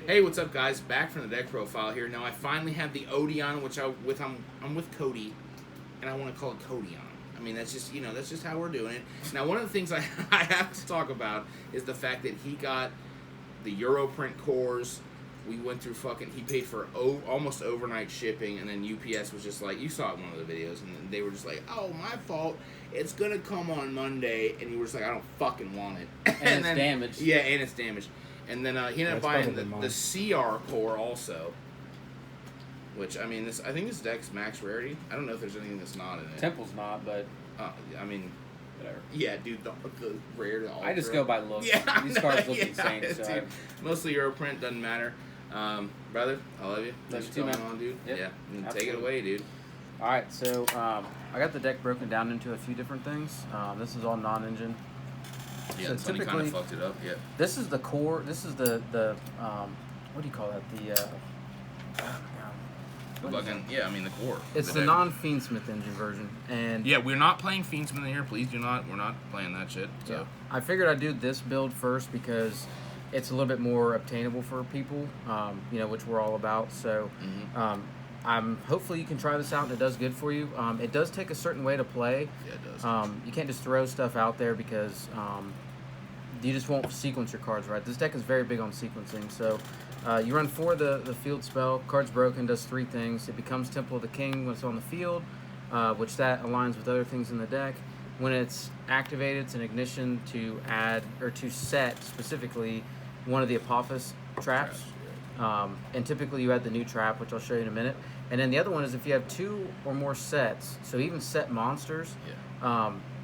Hey, what's up, guys? Back from the deck profile here. Now I finally have the Odion, which I'm with Cody, and I want to call it Codion. I mean, that's just how we're doing it. Now, one of the things I have to talk about is the fact that he got the Europrint cores. We went through he paid for almost overnight shipping, and then UPS was just like, you saw it in one of the videos, and they were just like, oh, my fault. It's going to come on Monday, and he was like, I don't fucking want it. And it's damaged. Yeah, and it's damaged. And then he ended up buying the CR core also, which, I mean, I think this deck's max rarity. I don't know if there's anything that's not in it. Temple's not, but... I mean... Whatever. Yeah, dude, the rare to ultra. I just go by looks. Yeah, These cards look insane, so... Mostly Europrint, doesn't matter. Brother, I love you. Love What's you too, going man. on, dude? Yep. Yeah, take it away, dude. Alright, so I got the deck broken down into a few different things. This is all non-engine. Yeah, so somebody kind of fucked it up, yeah. This is the core, this is the what do you call that? Yeah, I mean the core. It's the non-Fiendsmith engine version, and yeah, we're not playing Fiendsmith here. Please do not. We're not playing that shit. So yeah. I figured I'd do this build first because it's a little bit more obtainable for people, which we're all about. So, hopefully you can try this out and it does good for you. It does take a certain way to play. Yeah, it does. You can't just throw stuff out there because you just won't sequence your cards right. This deck is very big on sequencing. So you run 4 the field spell. Cards broken does 3 things. It becomes Temple of the King when it's on the field, which that aligns with other things in the deck. When it's activated, it's an ignition to add or to set specifically one of the Apophis traps. And typically you add the new trap, which I'll show you in a minute. And then the other one is if you have 2 or more sets, so even set monsters,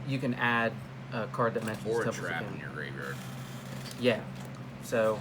you can add a card that mentions or a Temples trap again. in your graveyard. Yeah. So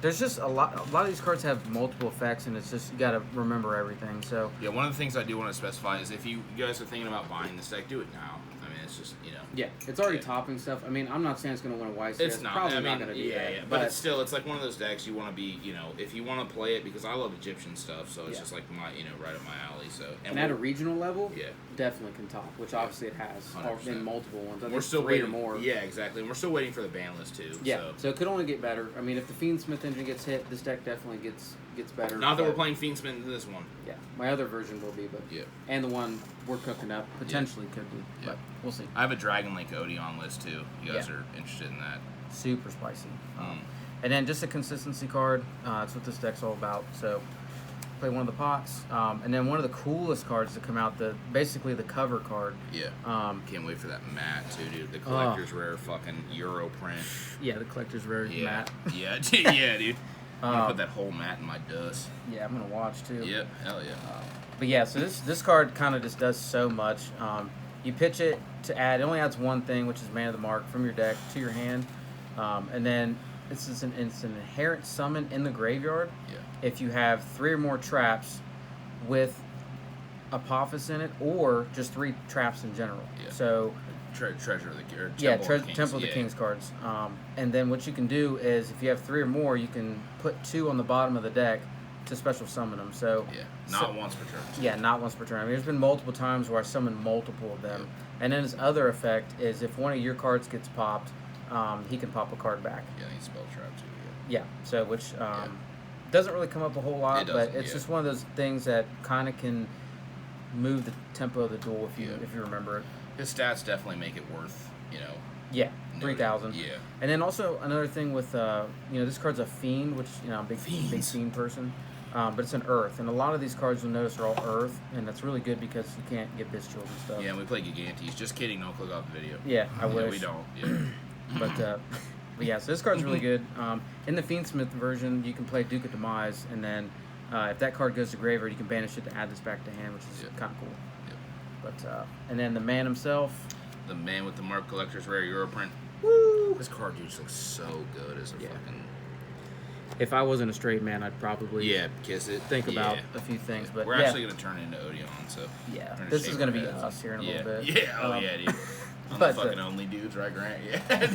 there's just a lot of these cards have multiple effects, and it's just you got to remember everything. So yeah, one of the things I do want to specify is if you guys are thinking about buying this deck, do it now. I mean, it's just yeah, it's already topping stuff. I mean, I'm not saying it's going to win a YCS. It's not. Probably I mean, not going to do that. Yeah. But it's still, it's like one of those decks you want to be, if you want to play it, because I love Egyptian stuff, so it's just like my, right up my alley. So and at a regional level, yeah, definitely can top, which obviously it has 100%. In multiple ones. I think we're still 3 waiting or more. Yeah, exactly. And we're still waiting for the ban list too. Yeah, so it could only get better. I mean, if the Fiendsmith engine gets hit, this deck definitely gets better. Not that we're playing Fiendsmith in this one. Yeah, my other version will be, but and the one we're cooking up potentially could be, but we'll see. I have a Dragon Link Odion list too. You guys are interested in that? Super spicy. And then just a consistency card. That's what this deck's all about. So play one of the pots, and then one of the coolest cards to come out, basically the cover card. Yeah. Can't wait for that matte too, dude. The collector's rare fucking Euro print. Yeah, the collector's rare matte. Yeah, yeah, dude. I'm gonna put that whole mat in my dust. Yeah, I'm gonna watch too. Yep, hell yeah. But yeah, so this card kind of just does so much. You pitch it to add. It only adds one thing, which is Man of the Mark, from your deck to your hand, and then it's an inherent summon in the graveyard. Yeah. If you have 3 or more traps with Apophis in it, or just 3 traps in general. Yeah. So. Treasure of the Temple of the King's cards. And then what you can do is if you have 3 or more, you can put 2 on the bottom of the deck to special summon them. So not once per turn. Yeah, not once per turn. I mean, there's been multiple times where I summoned multiple of them. And then his other effect is if one of your cards gets popped, he can pop a card back. Yeah, he spell trap too. Yeah. So which doesn't really come up a whole lot, but it's just one of those things that kind of can move the tempo of the duel if you remember it. His stats definitely make it worth, Yeah, 3,000. Yeah. And then also another thing with, this card's a Fiend, which, I'm a big Fiend person. But it's an Earth. And a lot of these cards, you'll notice, are all Earth. And that's really good because you can't get Bischials and stuff. Yeah, and we play Gigantes. Just kidding. Don't click off the video. Yeah, I wish. We don't. Yeah. But yeah, so this card's really good. In the Fiendsmith version, you can play Duke of Demise. And then if that card goes to graveyard, you can banish it to add this back to hand, which is kind of cool. But and then the man himself, the man with the Mark Collector's rare Europrint. Woo! This card dude looks so good as a fucking. If I wasn't a straight man, I'd probably kiss it. Think about a few things, but we're actually gonna turn into Odion, so this is gonna be us here in a little bit. Yeah, dude. I'm the fucking only dudes, right, Grant?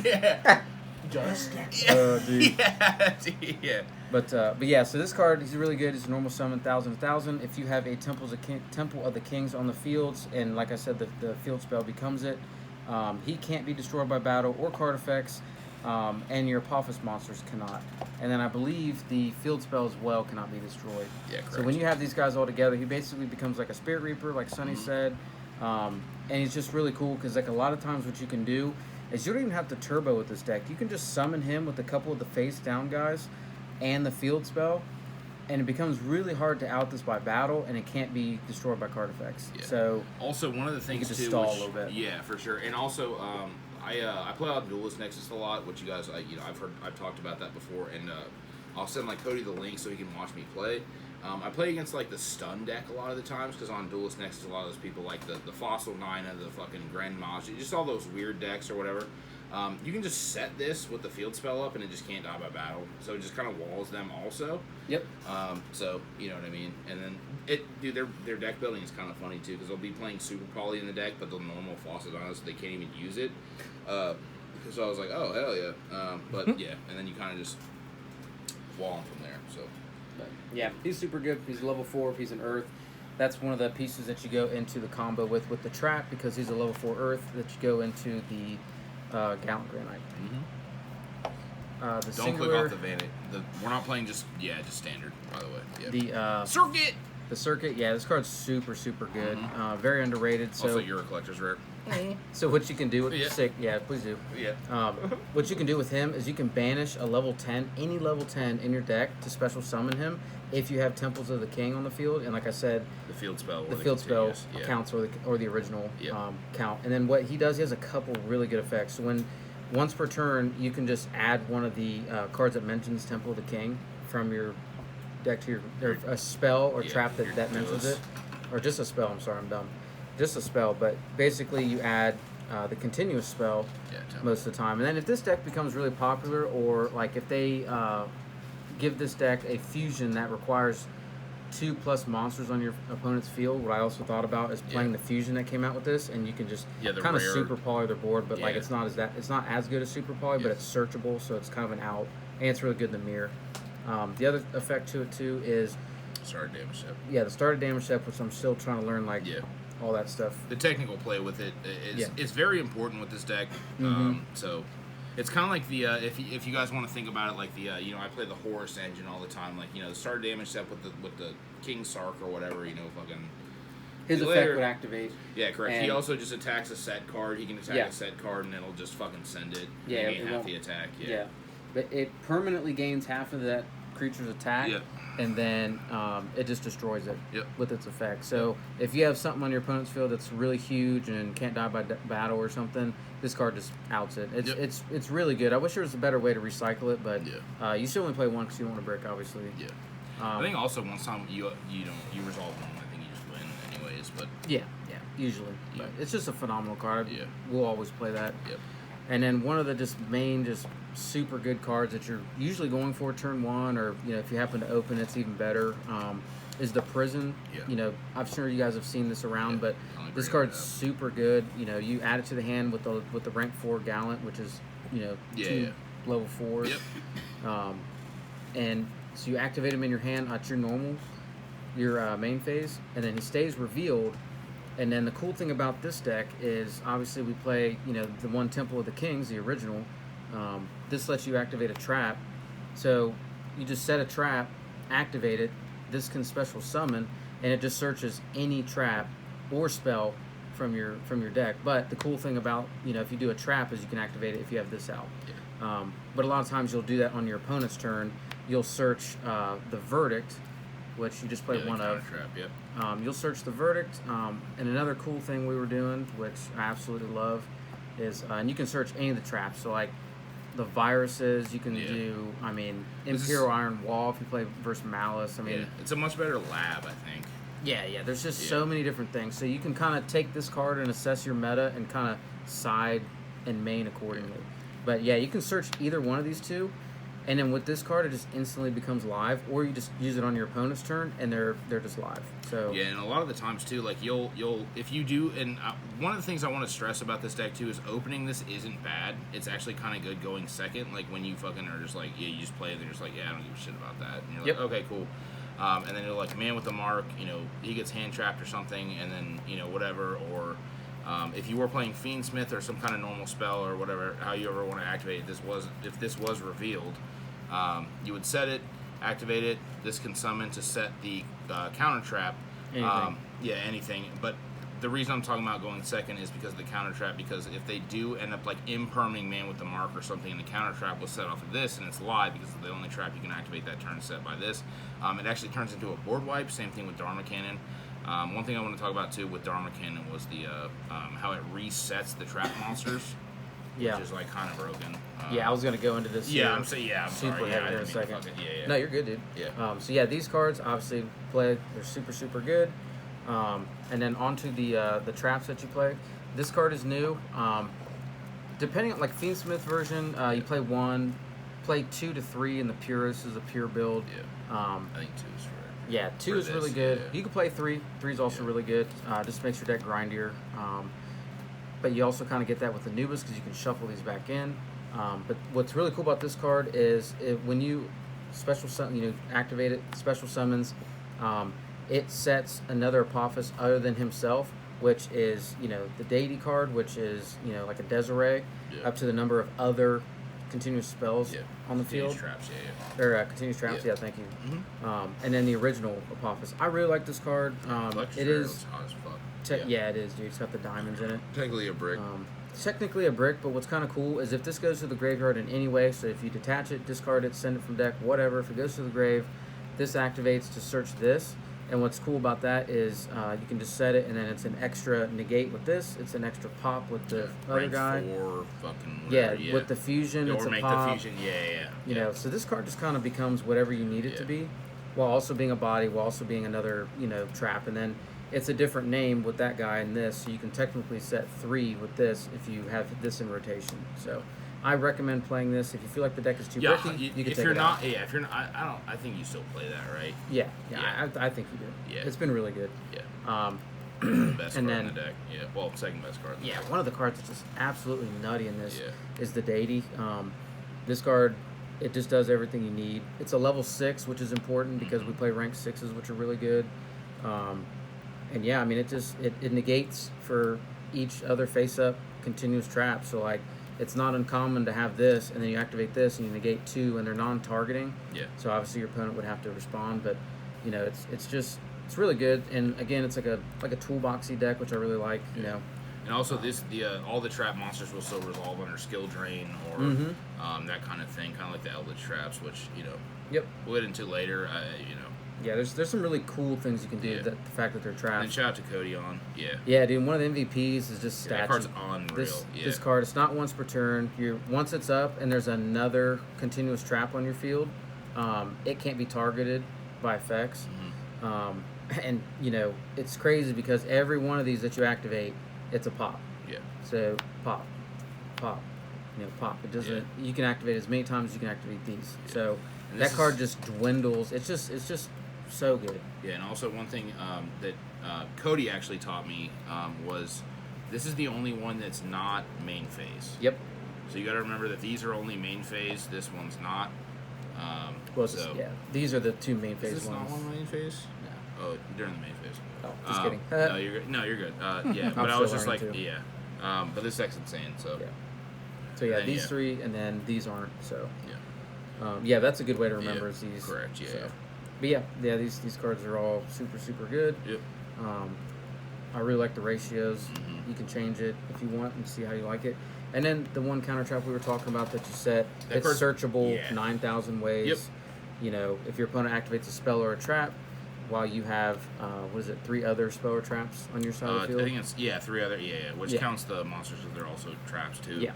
Yeah. Just dude. Yeah. But yeah, so this card is really good. It's a normal summon, 1,000. If you have a Temple of the Kings on the fields, and like I said, the field spell becomes it, he can't be destroyed by battle or card effects. and your Apophis monsters cannot. And then I believe the field spell as well cannot be destroyed. Yeah, correct. So when you have these guys all together, he basically becomes like a Spirit Reaper, like Sonny said. And he's just really cool because like a lot of times what you can do is you don't even have to turbo with this deck. You can just summon him with a couple of the face down guys and the field spell, and it becomes really hard to out this by battle, and it can't be destroyed by card effects. Yeah. So also one of the things you can too, just stall which, a little bit. Yeah, for sure. And also, I play out Duelist Nexus a lot, which you guys, I've talked about that before, and I'll send like Cody the link so he can watch me play. I play against like the stun deck a lot of the times because on Duelist Nexus, a lot of those people like the Fossil Nina, the fucking Grand Mage, just all those weird decks or whatever. You can just set this with the field spell up and it just can't die by battle. So it just kind of walls them also. Yep. So, you know what I mean? And then, their deck building is kind of funny too because they'll be playing Super Poly in the deck, but the normal Fossil Nina, so they can't even use it. So I was like, oh, hell yeah. But yeah, and then you kind of just wall them from there, so. But yeah, he's super good. He's a level 4 if he's an Earth. That's one of the pieces that you go into the combo with the trap because he's a level 4 Earth that you go into the Gallant Granite. The Don't singular, click off the Vanity. We're not playing just standard, by the way. Yeah. the Circuit! The Circuit, yeah, this card's super good. Very underrated. So Also, you're a collector's rare. So what you can do with please do. Yeah. What you can do with him is you can banish a level 10, any level 10 in your deck to special summon him if you have Temples of the King on the field. And like I said, The field spell. the field spell counts or the original count. And then what he does, he has a couple really good effects. So once per turn, you can just add one of the cards that mentions Temple of the King from your deck to or a spell or trap that mentions it. Or just a spell, I'm sorry, I'm dumb. Just a spell, but basically you add the continuous spell most of the time. And then if this deck becomes really popular, or like if they give this deck a fusion that requires 2+ monsters on your opponent's field, what I also thought about is playing the fusion that came out with this, and you can just kind of super poly their board, but like it's not as good as super poly, but it's searchable, so it's kind of an out, and it's really good in the mirror. The other effect to it too is starter damage step. Yeah, the starter damage step, which I'm still trying to learn, all that stuff. The technical play with it is very important with this deck. So it's kind of like the if you guys want to think about it, like the I play the Horus engine all the time. Like the starter damage step with the King Sark or whatever. Fucking his effect would activate. Yeah, correct. And he also just attacks a set card. He can attack a set card and it'll just fucking send it. Yeah, and gain half the attack. Yeah, but it permanently gains half of that creature's attack. Yeah. And then it just destroys it with its effect. So if you have something on your opponent's field that's really huge and can't die by battle or something, this card just outs it. It's really good. I wish there was a better way to recycle it, but you still only play one because you don't want to brick, obviously. Yeah. I think also once time you resolve one, I think you just win anyways. But usually. Yeah. But it's just a phenomenal card. Yeah. We'll always play that. Yep. And then one of the main super good cards that you're usually going for turn 1, or if you happen to open it's even better, is the Prison. Yeah. I'm sure you guys have seen this around, but this card's super good. You add it to the hand with the rank 4 Gallant, which is 2 level 4s. Yep. And so you activate him in your hand at your main phase, and then he stays revealed. And then the cool thing about this deck is, obviously, we play, the one Temple of the Kings, the original. This lets you activate a trap. So you just set a trap, activate it. This can special summon, and it just searches any trap or spell from your deck. But the cool thing about, if you do a trap is you can activate it if you have this out. Yeah. But a lot of times you'll do that on your opponent's turn. You'll search the Verdict, which you just played one of. Trap, yep. You'll search the Verdict, and another cool thing we were doing, which I absolutely love, is and you can search any of the traps. So like the viruses, you can do. Imperial Iron Wall if you play versus Malice. It's a much better lab, I think. Yeah. There's just so many different things. So you can kind of take this card and assess your meta and kind of side and main accordingly. Yeah. But yeah, you can search either one of these two. And then with this card, it just instantly becomes live, or you just use it on your opponent's turn, and they're just live. So yeah, and a lot of the times too, like you'll if you do, and one of the things I want to stress about this deck too is opening this isn't bad. It's actually kind of good going second. Like when you fucking are just like, you just play it, and you're just like, I don't give a shit about that, and you're like, okay, cool. And then you're like, Man with the Mark, he gets hand trapped or something, and then whatever, or If you were playing Fiendsmith or some kind of normal spell or whatever, how you ever want to activate it, if this was revealed, you would set it, activate it. This can summon to set the counter trap. Anything. Yeah, anything. But the reason I'm talking about going second is because of the counter trap. Because if they do end up like imperming man with the mark or something, and the counter trap was set off of this, and it's live because it's the only trap you can activate that turn set by this, it actually turns into a board wipe. Same thing with Dharma Cannon. One thing I want to talk about too with Dharma Cannon was the how it resets the trap monsters. Yeah. Which is like kind of broken. Yeah, I was gonna go into this. Yeah, I'm sorry. Yeah, super yeah, heavy I in a didn't mean to second. fuck it. Yeah. No, you're good, dude. Yeah. So yeah, these cards obviously play. They're super good. And then onto the traps that you play. This card is new. Depending on like Fiendsmith version, you play 1, play 2 to 3 in the purest is a pure build. Yeah. I think 2 is right. Yeah, 2 For is really this, good. yeah. You can play 3. 3 is also really good. Just makes your deck grindier. But you also kind of get that with Anubis because you can shuffle these back in. But what's really cool about this card is when you activate it, special summons, it sets another Apophis other than himself, which is the deity card, which is like a Desiree, up to the number of other continuous spells on the field. Traps, Or continuous traps, yeah, thank you. Mm-hmm. And then the original Apophis. I really like this card. It is. hot as fuck. Yeah, it is, dude. It's got the diamonds in it. Technically a brick. It's technically a brick, but what's kind of cool is if this goes to the graveyard in any way, so if you detach it, discard it, send it from deck, whatever, if it goes to the grave, this activates to search this. And what's cool about that is you can just set it, and then it's an extra negate with this. It's an extra pop with the other guy. 4 fucking Yeah, with the fusion, or it's a make pop. the fusion. Yeah. You know, so this card just kind of becomes whatever you need it to be, while also being a body, while also being another trap, and then it's a different name with that guy and this, so you can technically set 3 with this if you have this in rotation. So I recommend playing this. If you feel like the deck is too bricky, you can take it out. If you're not, I think you still play that, right? Yeah. I think you do. Yeah. It's been really good. Yeah. The best card in the deck. Yeah. Well, second best card. One of the cards that's just absolutely nutty in this is the deity. This card, it just does everything you need. It's a level 6, which is important because we play rank 6s, which are really good. And yeah, I mean, it negates for each other face-up continuous trap. So like, it's not uncommon to have this, and then you activate this, and you negate 2, and they're non-targeting. Yeah. So obviously your opponent would have to respond, but it's really good. And again, it's like a toolboxy deck, which I really like. And also all the trap monsters will still resolve under skill drain or that kind of thing, kind of like the Eldritch traps, which we'll get into later. Yeah, there's some really cool things you can do. The fact that they're traps. And shout out to Odion. Yeah. Yeah, dude. One of the MVPs is just statue. That card's unreal. This card, it's not once per turn. Once it's up and there's another continuous trap on your field, it can't be targeted by effects. And it's crazy because every one of these that you activate, it's a pop. Yeah. So pop. Pop. It doesn't. You can activate as many times as you can activate these. Yeah. So that card just dwindles. It's just so good. Yeah, and also one thing that Cody actually taught me was this is the only one that's not main phase. Yep. So you got to remember that these are only main phase. This one's not. These are the 2 main phase ones. Is this not one main phase? No. Oh, during the main phase. Oh, just kidding. No, you're good. No, you're good. Yeah, but I was just like, but this deck's insane. So. Yeah. So these 3, and then these aren't. So. Yeah. That's a good way to remember is these. Correct. Yeah. So. But these cards are all super good. Yep. I really like the ratios. You can change it if you want and see how you like it. And then the one counter trap we were talking about that you set, it's searchable 9,000 ways. Yep. If your opponent activates a spell or a trap, while you have 3 other spell or traps on your side of the field. I think it's 3 other which counts the monsters if they're also traps too. Yeah.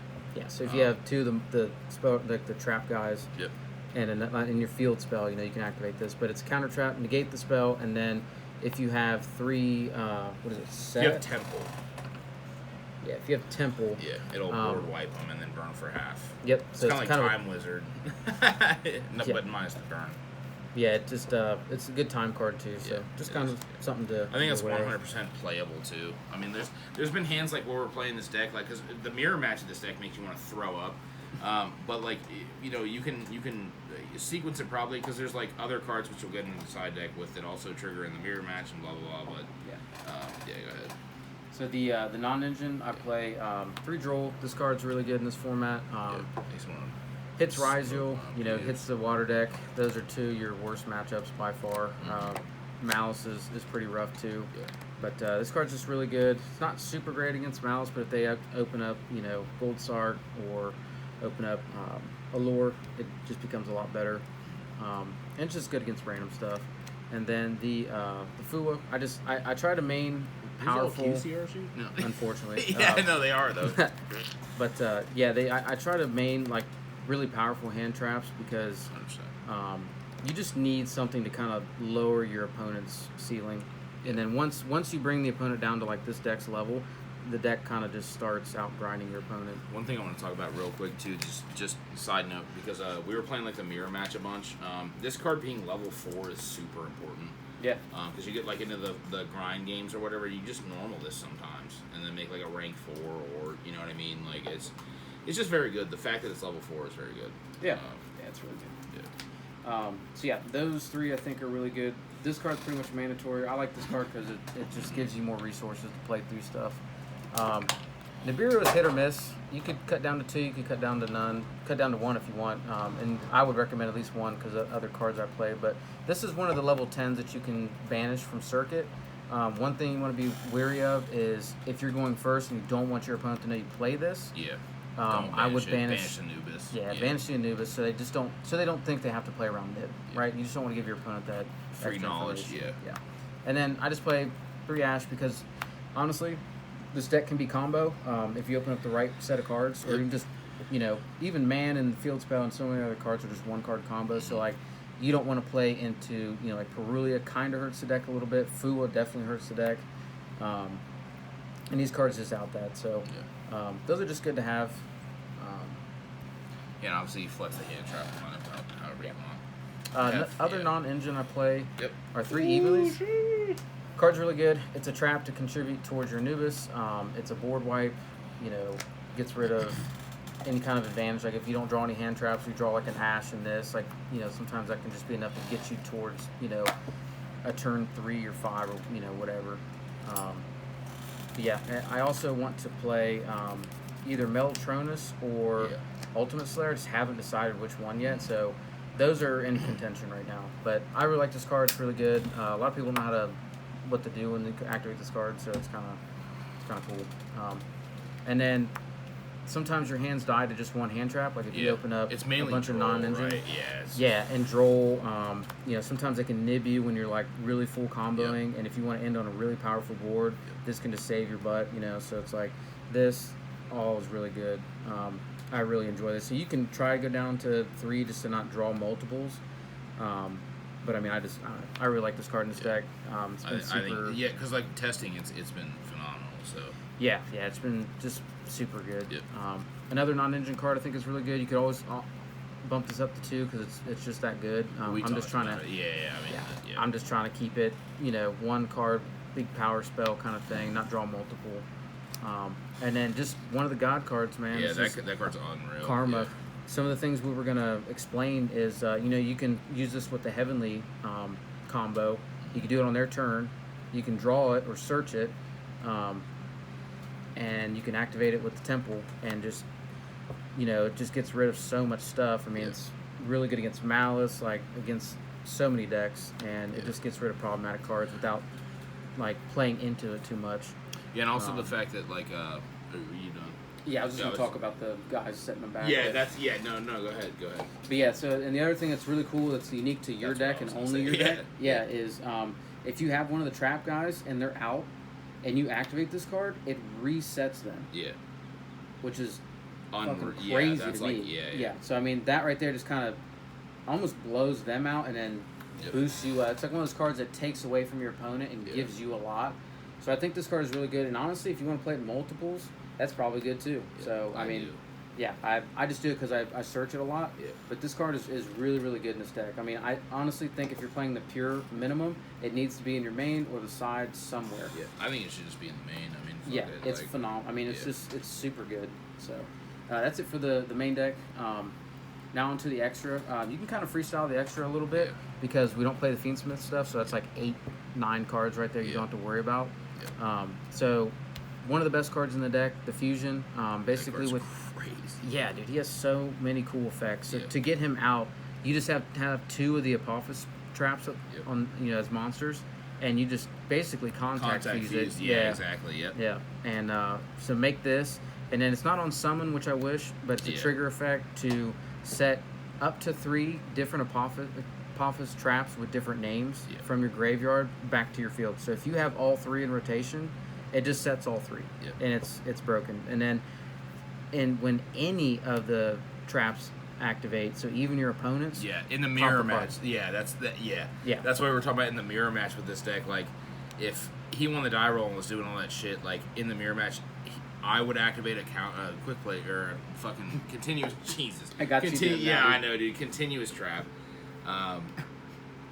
So if you have 2 of the spell like the trap guys. Yep. And in your field spell, you can activate this, but it's counter trap, negate the spell, and then if you have 3, set? You have Temple. Yeah, if you have Temple. Yeah, it'll board wipe them and then burn for half. Yep. So it's kind of like Time Wizard, but minus the burn. Yeah, it just it's a good time card too. So just kind of something to. I think it's 100% playable too. I mean, there's been hands like where we're playing this deck, like because the mirror match of this deck makes you want to throw up. But like you can sequence it probably because there's like other cards which you'll get into the side deck with that also trigger in the mirror match and blah blah blah. But go ahead. So the non-engine, I play 3 Droll. This card's really good in this format. Hits Ryziel, hits the water deck. Those are 2 your worst matchups by far. Malice is pretty rough too. Yeah. But this card's just really good. It's not super great against Malice, but if they open up, Gold Sark or open up Allure, it just becomes a lot better. And it's just good against random stuff. And then the Fua, I try to main powerful. No. Unfortunately. Yeah, no, they are though. But I try to main like really powerful hand traps because you just need something to kind of lower your opponent's ceiling. And then once you bring the opponent down to like this deck's level, the deck kind of just starts out grinding your opponent. One thing I want to talk about real quick too, just side note, because we were playing like the mirror match a bunch. This card being level 4 is super important. Yeah. Because you get like into the grind games or whatever, you just normal this sometimes, and then make like a rank 4, or you know what I mean. Like it's just very good. The fact that it's level 4 is very good. Yeah. Yeah, it's really good. Yeah. So yeah, those 3 I think are really good. This card's pretty much mandatory. I like this card because it just gives you more resources to play through stuff. Nibiru is hit or miss. You could cut down to 2, you could cut down to none, cut down to 1 if you want. And I would recommend at least 1 because of other cards I play. But this is one of the level 10s that you can banish from Circuit. One thing you want to be wary of is if you're going first and you don't want your opponent to know you play this. Yeah. I would banish Anubis. Yeah, banish the Anubis so they don't think they have to play around mid, right? You just don't want to give your opponent that free knowledge. Yeah. And then I just play 3 Ash because honestly, this deck can be combo if you open up the right set of cards, or even just even Man and Field Spell and so many other cards are just 1 card combos. So like you don't want to play into like Perulia kind of hurts the deck a little bit. Fua definitely hurts the deck, and these cards just out that. So. Those are just good to have. Yeah, and obviously you flex the hand trap on it however you want. Other non-engine I play are 3 Ooh, Evillies. Card's really good. It's a trap to contribute towards your Anubis. It's a board wipe. Gets rid of any kind of advantage. Like if you don't draw any hand traps, you draw like an Ash in this. Like sometimes that can just be enough to get you towards a turn 3 or 5 or whatever. Yeah, I also want to play either Meltronus or Ultimate Slayer. I just haven't decided which one yet, so those are in contention right now. But I really like this card. It's really good. A lot of people know what to do when they activate this card, so it's kind of cool. And then sometimes your hands die to just 1 hand trap. Like if you open up it's mainly a bunch of non-engine. Right? Yeah, and Droll, sometimes they can nib you when you're like really full comboing, and if you want to end on a really powerful board, this can just save your butt, so it's like this all is really good. I really enjoy this. So you can try to go down to 3 just to not draw multiples. But I mean, I really like this card in this deck. It's been super. I think, because like testing, it's been phenomenal. So yeah, it's been just super good. Yep. Another non-engine card I think is really good. You could always bump this up to 2 because it's just that good. I'm just trying to. I'm just trying to keep it, 1 card, big power spell kind of thing, not draw multiple. And then just one of the God cards, man. Yeah, that card's unreal. Karma. Yeah. Some of the things we were gonna explain is, you can use this with the Heavenly combo. You can do it on their turn. You can draw it or search it. And you can activate it with the Temple, and just, it just gets rid of so much stuff. I mean, it's really good against Malice, like against so many decks, and it just gets rid of problematic cards without like playing into it too much. Yeah, and also the fact that like, are you done? Yeah, I was just going to talk about the guys setting them back. Yeah, no, go ahead. But yeah, so, and the other thing that's really cool that's unique to your deck and only your deck, is if you have one of the trap guys and they're out, and you activate this card, it resets them. Yeah. Which is fucking crazy to me. Yeah. So, I mean, that right there just kind of almost blows them out and then boosts you. It's like one of those cards that takes away from your opponent and gives you a lot. So I think this card is really good. And honestly, if you want to play it in multiples, that's probably good too. Yeah, so, I mean, I just do it because I search it a lot. Yeah. But this card is really, really good in this deck. I mean, I honestly think if you're playing the pure minimum, it needs to be in your main or the side somewhere. Yeah, I think it should just be in the main. I mean, it's phenomenal. I mean, it's it's super good. So that's it for the main deck. Now onto the extra. You can kind of freestyle the extra a little bit because we don't play the Fiendsmith stuff, so that's like 8, 9 cards right there you don't have to worry about. Yeah. So one of the best cards in the deck, the Fusion. Basically with crazy. yeah, dude, he has so many cool effects. So Yeah. to get him out, you just have to have 2 of the Apophis traps Yep. on as monsters, and you just basically contact fuse it. Yeah, exactly. Yep. Yeah, and so make this, and then it's not on summon, which I wish, but it's a trigger effect to set up to 3 different Apophis traps with different names from your graveyard back to your field. So if you have all 3 in rotation, it just sets all 3, and it's broken. And then, when any of the traps activate, so even your opponents. Yeah, in the mirror match. Yeah, that's what we were talking about in the mirror match with this deck. Like, if he won the die roll and was doing all that shit, like in the mirror match, I would activate a quick play or a fucking continuous. Jesus, I got you. Yeah, I know, dude. Continuous trap.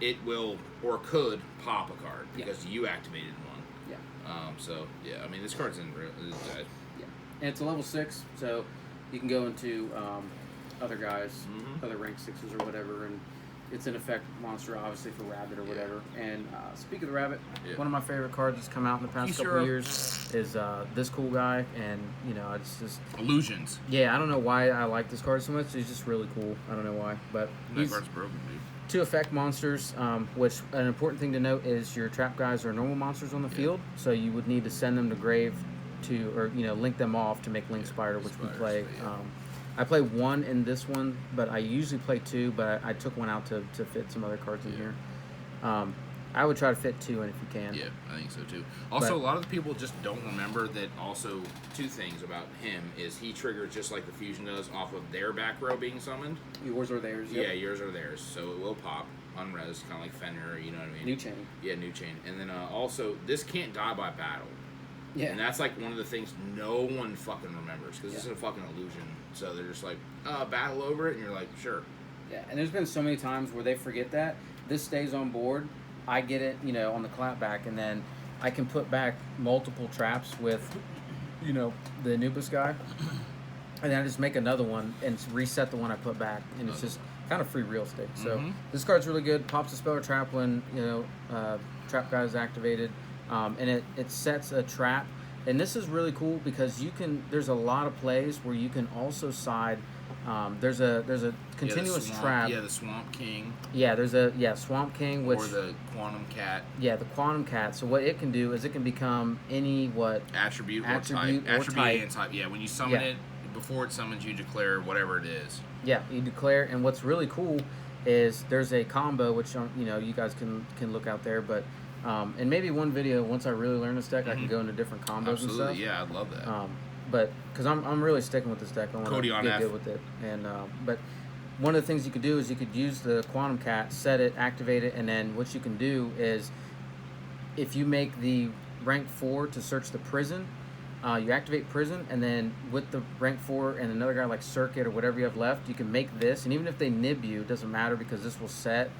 It will or could pop a card because you activated one. Yeah. So yeah, I mean this card's in real. Yeah, and it's a level 6, so you can go into other guys, other rank 6s or whatever, and it's an effect monster, obviously, for Rabbit or whatever. And speaking of the Rabbit, one of my favorite cards that's come out in the past couple of years is this cool guy, and it's just Illusions. Yeah, I don't know why I like this card so much. He's just really cool. I don't know why, but that card's broken, dude. 2 effect monsters, which an important thing to note is your trap guys are normal monsters on the field, so you would need to send them to grave or link them off to make Link Spider, which we play. I play 1 in this one, but I usually play 2, but I took 1 out to fit some other cards in here. I would try to fit 2 in if you can. Yeah, I think so too. Also, a lot of the people just don't remember that also 2 things about him is he triggers just like the Fusion does off of their back row being summoned. Yours or theirs. Yep. Yeah, yours or theirs. So it will pop unres, kind of like Fenrir, you know what I mean? New chain. Yeah, new chain. And then also, this can't die by battle. Yeah. And that's like one of the things no one fucking remembers because it's a fucking illusion. So they're just like, battle over it, and you're like, sure. Yeah, and there's been so many times where they forget that. This stays on board. I get it, on the clapback, and then I can put back multiple traps with, the Anubis guy, and then I just make another one and reset the one I put back, and it's just kind of free real estate. So this card's really good. Pops a spell or trap when trap guy is activated, and it sets a trap. And this is really cool because there's a lot of plays where you can also side. There's a continuous trap. Yeah, the Swamp King. Yeah, there's Swamp King, which or the Quantum Cat. Yeah, the Quantum Cat. So what it can do is it can become any attribute or type. And type. Yeah, when you summon it, before it summons, you declare whatever it is. Yeah, you declare. And what's really cool is there's a combo which you guys can look out there, but. And maybe one video once I really learn this deck, I can go into different combos and stuff. Yeah, I'd love that. But because I'm really sticking with this deck, I want to get good with it. And but one of the things you could do is you could use the Quantum Cat, set it, activate it, and then what you can do is if you make the rank 4 to search the prison, you activate prison, and then with the rank 4 and another guy like Circuit or whatever you have left, you can make this, and even if they nib you, it doesn't matter because this will set.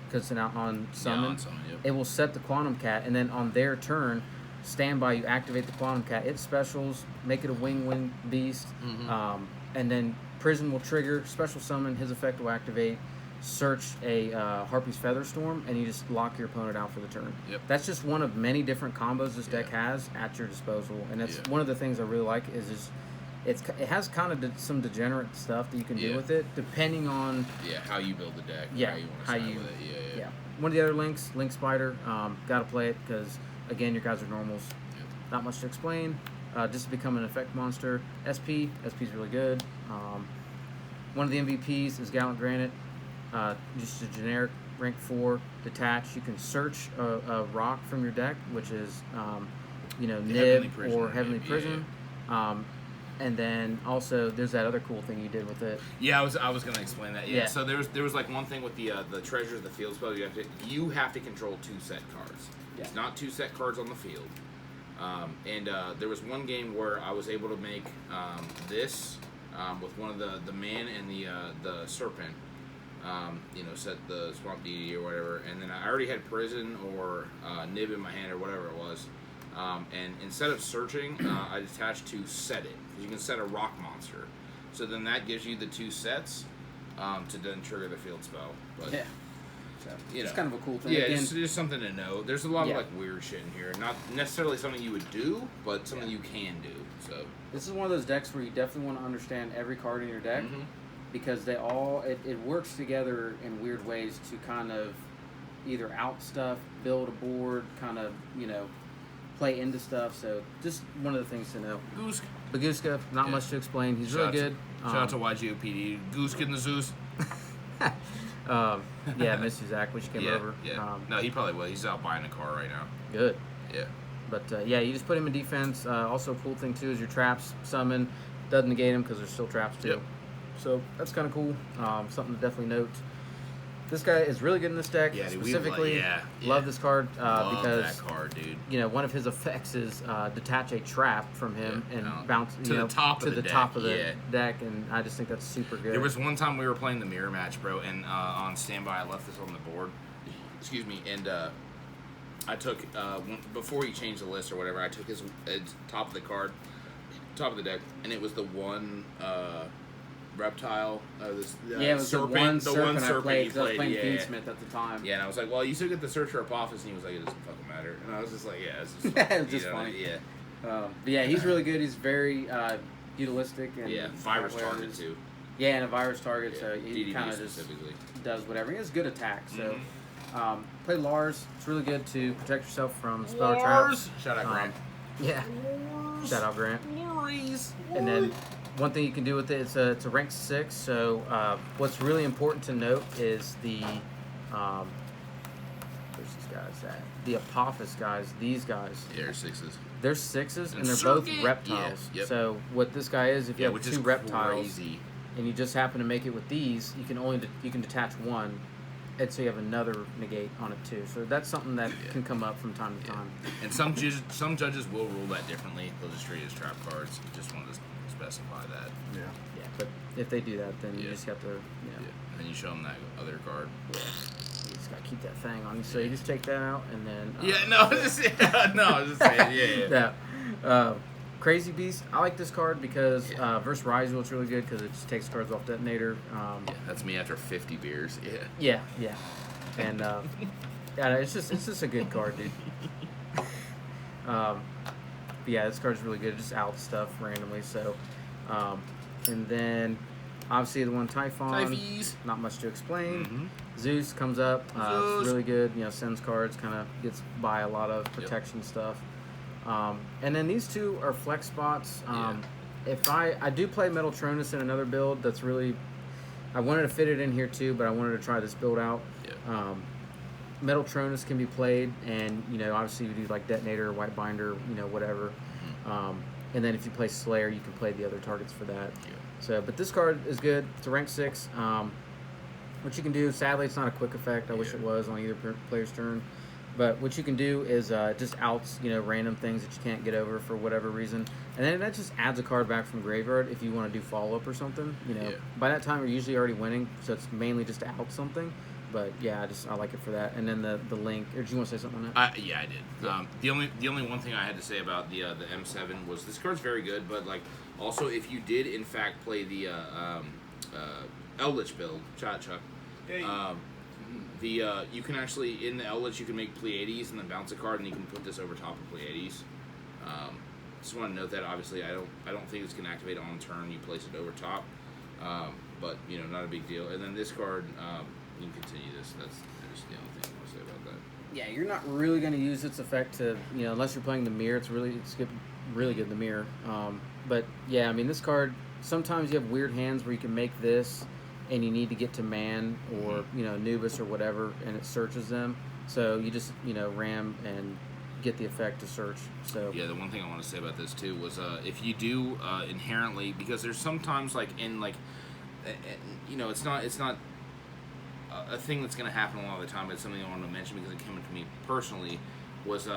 Because it's on summon, it will set the Quantum Cat, and then on their turn, standby, you activate the Quantum Cat. It specials, make it a wing beast, and then Prison will trigger, special summon, his effect will activate, search a Harpy's Featherstorm, and you just lock your opponent out for the turn. Yep. That's just one of many different combos this deck has at your disposal, and that's one of the things I really like is it has kind of some degenerate stuff that you can do with it, depending on how you build the deck. Yeah, how you want to side with it. Yeah. One of the other links, Link Spider, got to play it because again, your guys are normals. Not much to explain. Just to become an effect monster. SP's really good. One of the MVPs is Gallant Granite. Just a generic rank 4 detach. You can search a rock from your deck, which is Nib or Heavenly Prison. And then also there's that other cool thing you did with it. Yeah, I was gonna explain that. Yeah. So there was like one thing with the Treasure of the Field spell. You have to control 2 set cards. Yeah. It's not 2 set cards on the field. And there was one game where I was able to make this with one of the man and the serpent. Set the Swamp Deity or whatever, and then I already had Prison or Nib in my hand or whatever it was. And instead of searching, I detached to set it. You can set a rock monster. So then that gives you the 2 sets to then trigger the field spell. But, So You it's know. kind of a cool thing. Yeah, Again, it's just something to know. There's a lot Yeah. of like weird shit in here. Not necessarily something you would do, but something you can do. So this is one of those decks where you definitely want to understand every card in your deck Mhm. because they all it works together in weird ways to kind of either out stuff, build a board, kind of play into stuff. So just one of the things to know. Goose. Baguska, not Yeah. much to explain. He's really good. Shout out to YGOPD. Goose getting the Zeus. Yeah, miss you, Zach. Wish you came Yeah, over. yeah. No, he probably will. He's out buying a car right now. Good. Yeah. But yeah, you just put him in defense. Also, a cool thing too is your traps summon doesn't negate him because there's still traps too. Yep. So that's kind of cool. Something to definitely note. This guy is really good in this deck. Yeah, dude, specifically, yeah. love this card Love because that card, dude. one of his effects is detach a trap from him Yeah, and bounce to the top of the top of the deck, deck, and I just think that's super good. There was one time we were playing the mirror match, bro, and on standby I left this on the board. Excuse me, and I took before he changed the list or whatever, I took his top of the card, top of the deck, and it was the one reptile. Yeah, it was serpent, the one serpent I played. he 'Cause I was playing yeah. Fiendsmith at the time. Yeah, and I was like, well, you still get the Searcher Apophis, and he was like, it doesn't fucking matter. And I was just like, yeah, it's just It was just funny. Yeah. But yeah, he's really good. He's very utilistic and Yeah, virus whatever it target is. too. Yeah, and a virus target, Yeah, so he DDD kind of just specifically. does whatever. He has good attack, so Mhm. play Lars. It's really good to protect yourself from spell traps. Lars! Shout out Grant. Yeah, shout out Grant. Lars! And then one thing you can do with it, it's a rank 6. So what's really important to note is the where's these guys at? The Apophis guys. These guys. Yeah, 6s. They're 6s, and And they're both circuit. reptiles. Yeah, yep. So what this guy is, if you have which 2 is reptiles, crazy. and you just happen to make it with these, you can detach one, and so you have another negate on it too. So that's something that Yeah. can come up from time to time. And some judges will rule that differently. They'll just treat it as trap cards. Just wanted to specify that. Yeah, but if they do that, then you Yeah. just have to, Yeah. And then you show them that other card. you just gotta keep that thing on you. So you just take that out, and then I was just saying, yeah. yeah. Crazy Beast. I like this card because Yeah. versus Rizal, it's really good because it just takes cards off detonator. Yeah, that's me after 50 beers. Yeah. Yeah, and yeah, it's just a good card, dude. But yeah, this card's really good. It just out stuff randomly. So, and then obviously the one Typhon. Typhies. Not much to explain. Mhm. Zeus comes up. Zeus. It's really good. Sends cards. Kind of gets by a lot of protection stuff. And then these two are flex spots. If I do play Metal Tronus in another build, that's really I wanted to fit it in here too, but I wanted to try this build out. Yeah. Metal Tronus can be played, and obviously you do like Detonator, White Binder, whatever. And then if you play Slayer, you can play the other targets for that. Yeah. So, but this card is good. It's a rank 6. What you can do, sadly, it's not a quick effect. I wish it was on either player's turn. But what you can do is just outs, random things that you can't get over for whatever reason. And then that just adds a card back from graveyard if you want to do follow-up or something. Yeah. By that time, you're usually already winning, so it's mainly just to out something. But yeah, I like it for that. And then the link. Or did you want to say something on that? Yeah, I did. The only one thing I had to say about the M7 was this card's very good, but like also if you did in fact play the Eldritch build, Chuck. You can actually in the Eldritch you can make Pleiades and then bounce a card and you can put this over top of Pleiades. Just want to note that obviously I don't think it's gonna activate on turn. You place it over top, but not a big deal. And then this card, you can continue this. That's just the only thing I want to say about that. Yeah, you're not really going to use its effect to, unless you're playing the mirror. It's really good in the mirror. But yeah, I mean, this card, sometimes you have weird hands where you can make this and you need to get to man or, Anubis or whatever, and it searches them. So you just, ram and get the effect to search. So yeah, the one thing I want to say about this too was if you do inherently, because there's sometimes like in like, it's not a thing that's going to happen a lot of the time, but it's something I wanted to mention because it came to me personally, was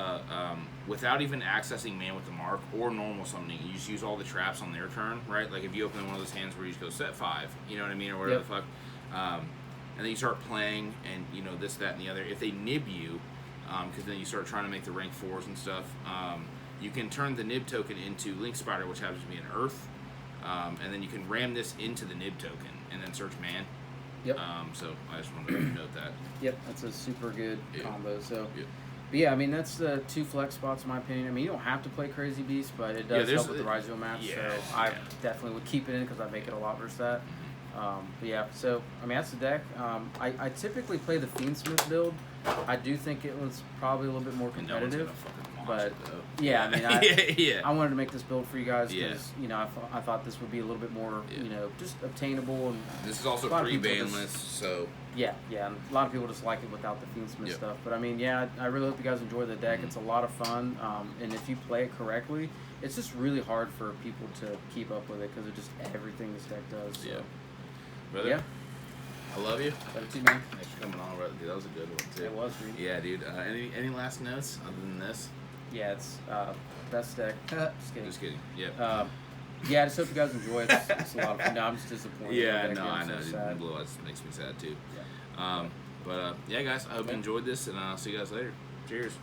without even accessing Man with the Mark or normal summoning, you just use all the traps on their turn, right? Like if you open one of those hands where you just go set 5, you know what I mean, or whatever the fuck, and then you start playing and, this, that, and the other. If they nib you, because then you start trying to make the rank 4s and stuff, you can turn the nib token into Link Spider, which happens to be an Earth, and then you can ram this into the nib token and then search Man. Yep. So I just wanted to note that. Yep, that's a super good combo. So, Yeah. but yeah, I mean that's the 2 flex spots in my opinion. I mean you don't have to play Crazy Beast, but it does help with the Rise match. Yeah, so I definitely would keep it in because I make it a lot versus that. But yeah, so I mean that's the deck. I typically play the Fiendsmith build. I do think it was probably a little bit more competitive. But yeah, I mean, I wanted to make this build for you guys because you know I thought this would be a little bit more you know just obtainable and this is also pre-banless, so yeah, and a lot of people just like it without the Fiendsmith stuff. But I mean, yeah, I really hope you guys enjoy the deck. It's a lot of fun, and if you play it correctly, it's just really hard for people to keep up with it because of just everything this deck does. So. Yeah, brother. Yeah. I love you. Love you too, man. Thanks for coming on, brother. Dude, that was a good one too. It was, dude. Yeah, dude. Any last notes other than this? Yeah, it's best deck. Just kidding. Just kidding. Yeah. Yeah, I just hope you guys enjoy it. It's a lot of fun. No, I'm just disappointed. Yeah, no, I know. So sad. Blue Eyes makes me sad too. Yeah. But yeah, guys, I hope you enjoyed this, and I'll see you guys later. Cheers.